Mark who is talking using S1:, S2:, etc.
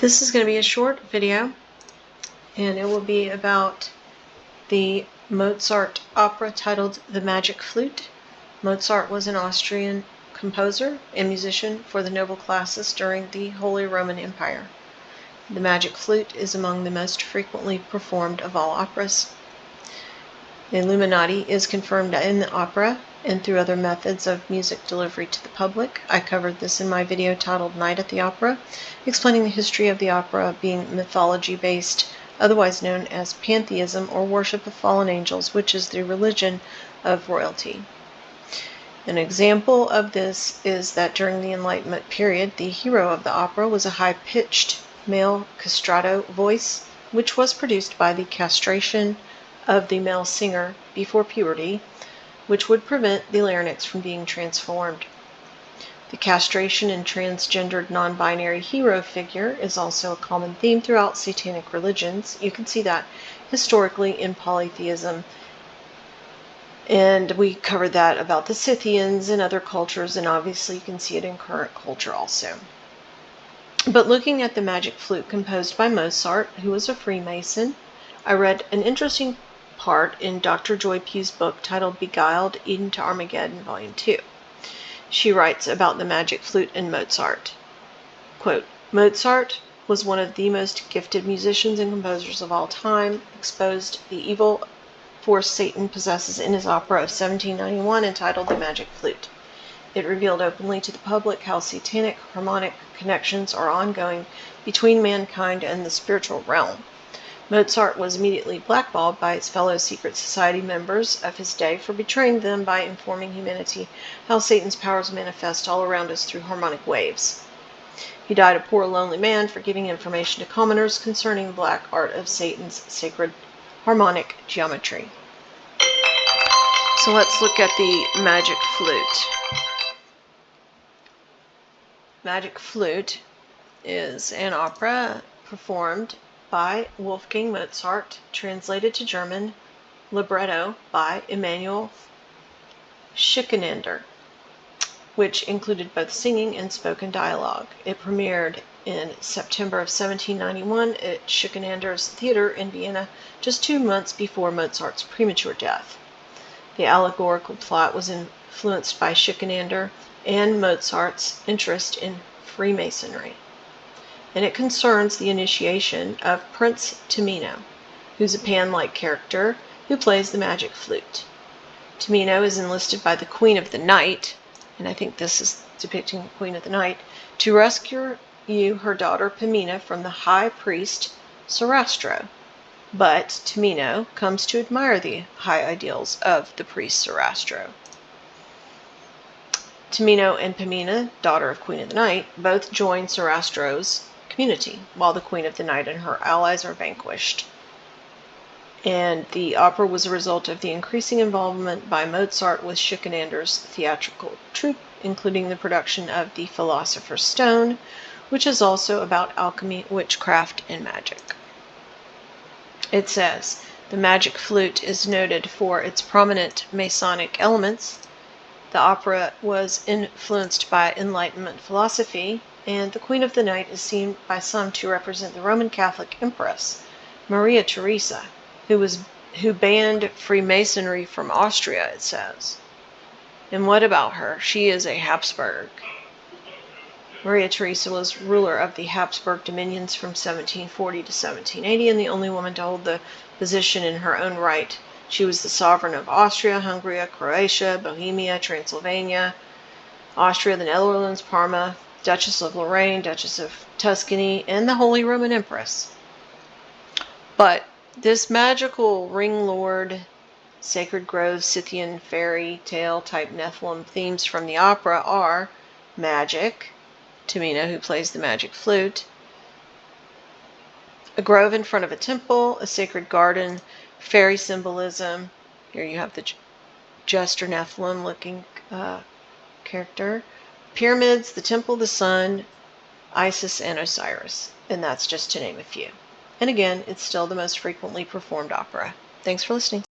S1: This is going to be a short video, and it will be about the Mozart opera titled The Magic Flute. Mozart was an Austrian composer and musician for the noble classes during the Holy Roman Empire. The Magic Flute is among the most frequently performed of all operas. The Illuminati is confirmed in the opera and through other methods of music delivery to the public. I covered this in my video titled Night at the Opera, explaining the history of the opera being mythology-based, otherwise known as pantheism or worship of fallen angels, which is the religion of royalty. An example of this is that during the Enlightenment period, the hero of the opera was a high-pitched male castrato voice, which was produced by the castration of the male singer before puberty, which would prevent the larynx from being transformed. The castration and transgendered non-binary hero figure is also a common theme throughout satanic religions. You can see that historically in polytheism, and we covered that about the Scythians and other cultures, and obviously you can see it in current culture also. But looking at the Magic Flute composed by Mozart, who was a Freemason, I read an interesting part in Dr. Joy Pugh's book titled Beguiled Eden to Armageddon, Volume 2. She writes about the Magic Flute and Mozart. Quote, Mozart was one of the most gifted musicians and composers of all time, exposed the evil force Satan possesses in his opera of 1791 entitled The Magic Flute. It revealed openly to the public how satanic harmonic connections are ongoing between mankind and the spiritual realm. Mozart was immediately blackballed by his fellow secret society members of his day for betraying them by informing humanity how Satan's powers manifest all around us through harmonic waves. He died a poor, lonely man for giving information to commoners concerning the black art of Satan's sacred harmonic geometry. So let's look at the Magic Flute. Magic Flute is an opera performed by Wolfgang Mozart, translated to German, libretto by Emanuel Schikaneder, which included both singing and spoken dialogue. It premiered in September of 1791 at Schikaneder's Theater in Vienna, just 2 months before Mozart's premature death. The allegorical plot was influenced by Schikaneder and Mozart's interest in Freemasonry, and it concerns the initiation of Prince Tamino, who's a Pan-like character who plays the magic flute. Tamino is enlisted by the Queen of the Night, and I think this is depicting the Queen of the Night, to rescue her daughter Pamina from the high priest Sarastro. But Tamino comes to admire the high ideals of the priest Sarastro. Tamino and Pamina, daughter of Queen of the Night, both join Sarastro's community, while the Queen of the Night and her allies are vanquished. And the opera was a result of the increasing involvement by Mozart with Schikaneder's theatrical troupe, including the production of The Philosopher's Stone, which is also about alchemy, witchcraft, and magic. It says, the Magic Flute is noted for its prominent Masonic elements. The opera was influenced by Enlightenment philosophy, and the Queen of the Night is seen by some to represent the Roman Catholic Empress, Maria Theresa, who banned Freemasonry from Austria, it says. And what about her? She is a Habsburg. Maria Theresa was ruler of the Habsburg dominions from 1740 to 1780, and the only woman to hold the position in her own right. She was the sovereign of Austria, Hungary, Croatia, Bohemia, Transylvania, Austria, the Netherlands, Parma, Duchess of Lorraine, Duchess of Tuscany, and the Holy Roman Empress. But this magical ring lord, sacred grove, Scythian fairy tale type Nephilim themes from the opera are magic, Tamino, who plays the magic flute, a grove in front of a temple, a sacred garden, fairy symbolism. Here you have the jester Nephilim looking character, pyramids, the temple, the sun, Isis, and Osiris. And that's just to name a few. And again, it's still the most frequently performed opera. Thanks for listening.